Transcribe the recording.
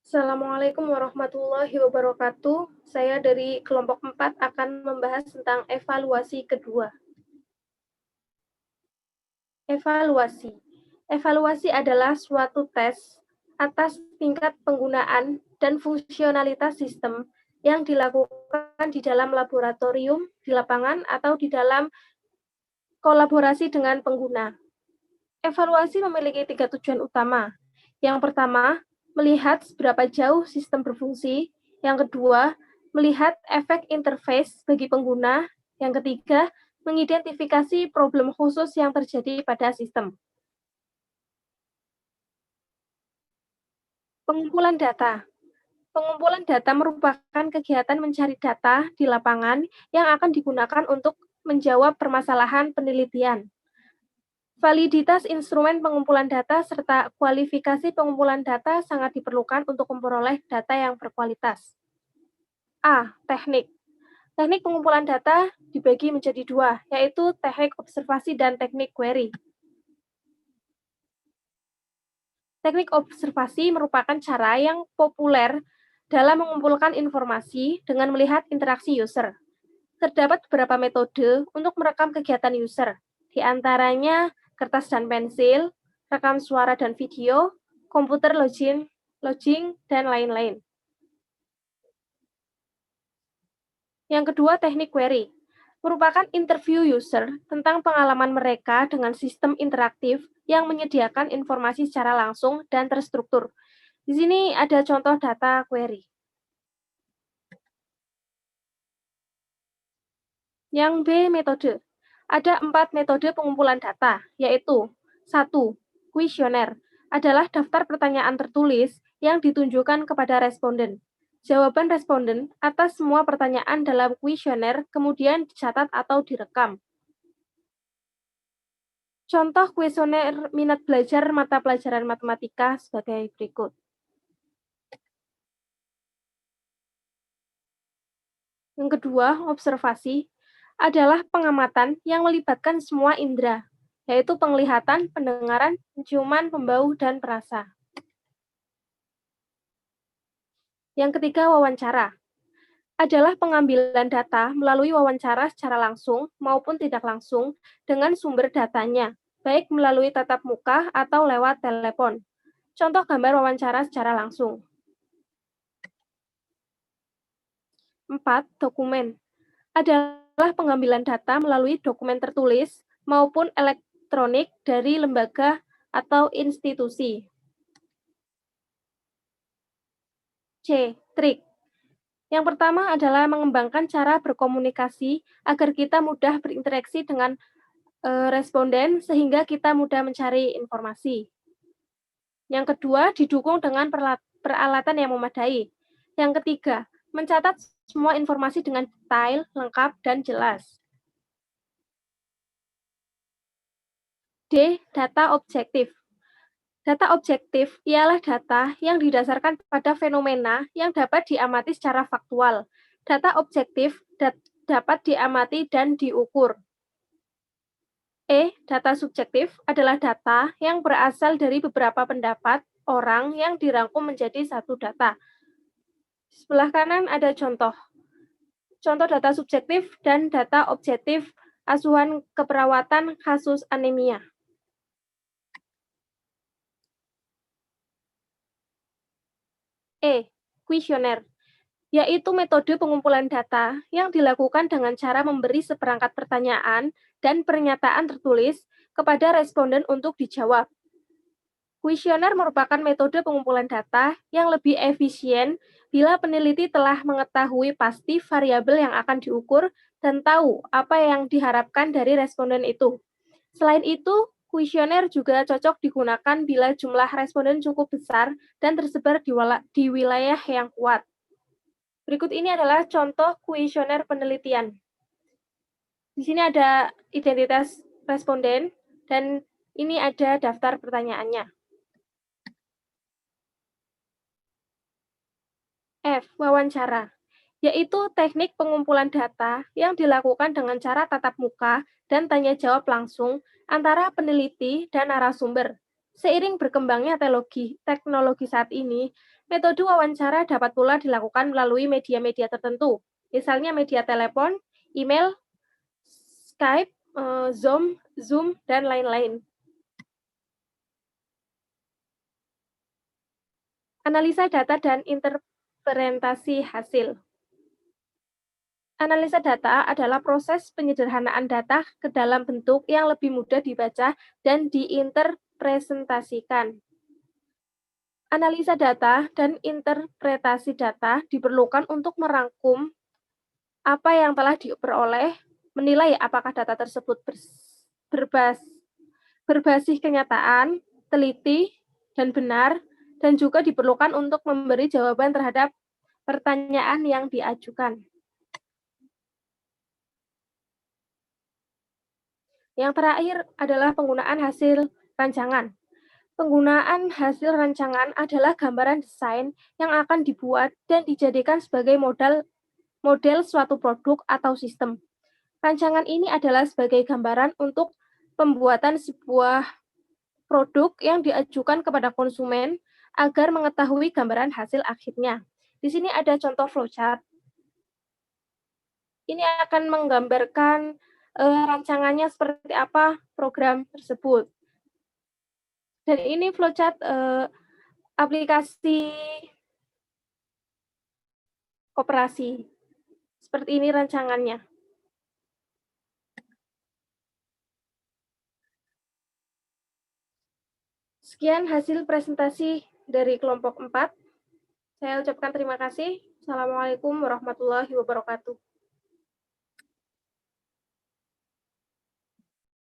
Assalamualaikum warahmatullahi wabarakatuh. Saya dari kelompok 4 akan membahas tentang evaluasi kedua. Evaluasi. Evaluasi adalah suatu tes atas tingkat penggunaan dan fungsionalitas sistem yang dilakukan di dalam laboratorium, di lapangan, atau di dalam kolaborasi dengan pengguna. Evaluasi memiliki 3 tujuan utama. Yang pertama, melihat seberapa jauh sistem berfungsi. Yang kedua, melihat efek interface bagi pengguna. Yang ketiga, mengidentifikasi problem khusus yang terjadi pada sistem. Pengumpulan data. Pengumpulan data merupakan kegiatan mencari data di lapangan yang akan digunakan untuk menjawab permasalahan penelitian. Validitas instrumen pengumpulan data serta kualifikasi pengumpulan data sangat diperlukan untuk memperoleh data yang berkualitas. A. Teknik. Teknik pengumpulan data dibagi menjadi dua, yaitu teknik observasi dan teknik query. Teknik observasi merupakan cara yang populer dalam mengumpulkan informasi dengan melihat interaksi user. Terdapat beberapa metode untuk merekam kegiatan user, di antaranya kertas dan pensil, rekam suara dan video, komputer login, dan lain-lain. Yang kedua, teknik query. Merupakan interview user tentang pengalaman mereka dengan sistem interaktif yang menyediakan informasi secara langsung dan terstruktur. Di sini ada contoh data query. Yang B, metode. Ada 4 metode pengumpulan data, yaitu 1. Kuesioner adalah daftar pertanyaan tertulis yang ditunjukkan kepada responden. Jawaban responden atas semua pertanyaan dalam kuesioner kemudian dicatat atau direkam. Contoh kuesioner minat belajar mata pelajaran matematika sebagai berikut. Yang kedua, observasi adalah pengamatan yang melibatkan semua indera, yaitu penglihatan, pendengaran, penciuman, pembau, dan perasa. Yang ketiga, wawancara adalah pengambilan data melalui wawancara secara langsung maupun tidak langsung dengan sumber datanya, baik melalui tatap muka atau lewat telepon. Contoh gambar wawancara secara langsung. 4. Dokumen adalah pengambilan data melalui dokumen tertulis maupun elektronik dari lembaga atau institusi. C. Trik. Yang pertama adalah mengembangkan cara berkomunikasi agar kita mudah berinteraksi dengan responden sehingga kita mudah mencari informasi. Yang kedua, didukung dengan peralatan yang memadai. Yang ketiga, mencatat semua informasi dengan detail, lengkap, dan jelas. D. Data objektif. Data objektif ialah data yang didasarkan pada fenomena yang dapat diamati secara faktual. Data objektif dapat diamati dan diukur. Data subjektif adalah data yang berasal dari beberapa pendapat orang yang dirangkum menjadi satu data. Di sebelah kanan ada contoh data subjektif dan data objektif asuhan keperawatan kasus anemia. Kuesioner, yaitu metode pengumpulan data yang dilakukan dengan cara memberi seperangkat pertanyaan dan pernyataan tertulis kepada responden untuk dijawab. Kuesioner merupakan metode pengumpulan data yang lebih efisien bila peneliti telah mengetahui pasti variabel yang akan diukur dan tahu apa yang diharapkan dari responden itu. Selain itu, kuesioner juga cocok digunakan bila jumlah responden cukup besar dan tersebar di wilayah yang kuat. Berikut ini adalah contoh kuesioner penelitian. Di sini ada identitas responden dan ini ada daftar pertanyaannya. Wawancara, yaitu teknik pengumpulan data yang dilakukan dengan cara tatap muka dan tanya jawab langsung antara peneliti dan narasumber. Seiring berkembangnya teknologi saat ini, metode wawancara dapat pula dilakukan melalui media-media tertentu, misalnya media telepon, email, Skype, Zoom, dan lain-lain. Analisa data dan interpretasi hasil. Analisa data adalah proses penyederhanaan data ke dalam bentuk yang lebih mudah dibaca dan diinterpretasikan. Analisa data dan interpretasi data diperlukan untuk merangkum apa yang telah diperoleh, menilai apakah data tersebut berbasis kenyataan, teliti, dan benar, dan juga diperlukan untuk memberi jawaban terhadap pertanyaan yang diajukan. Yang terakhir adalah penggunaan hasil rancangan. Penggunaan hasil rancangan adalah gambaran desain yang akan dibuat dan dijadikan sebagai model suatu produk atau sistem. Rancangan ini adalah sebagai gambaran untuk pembuatan sebuah produk yang diajukan kepada konsumen agar mengetahui gambaran hasil akhirnya. Di sini ada contoh flowchart. Ini akan menggambarkan rancangannya seperti apa program tersebut. Dan ini flowchart aplikasi koperasi. Seperti ini rancangannya. Sekian hasil presentasi dari kelompok 4. Saya ucapkan terima kasih. Assalamualaikum warahmatullahi wabarakatuh.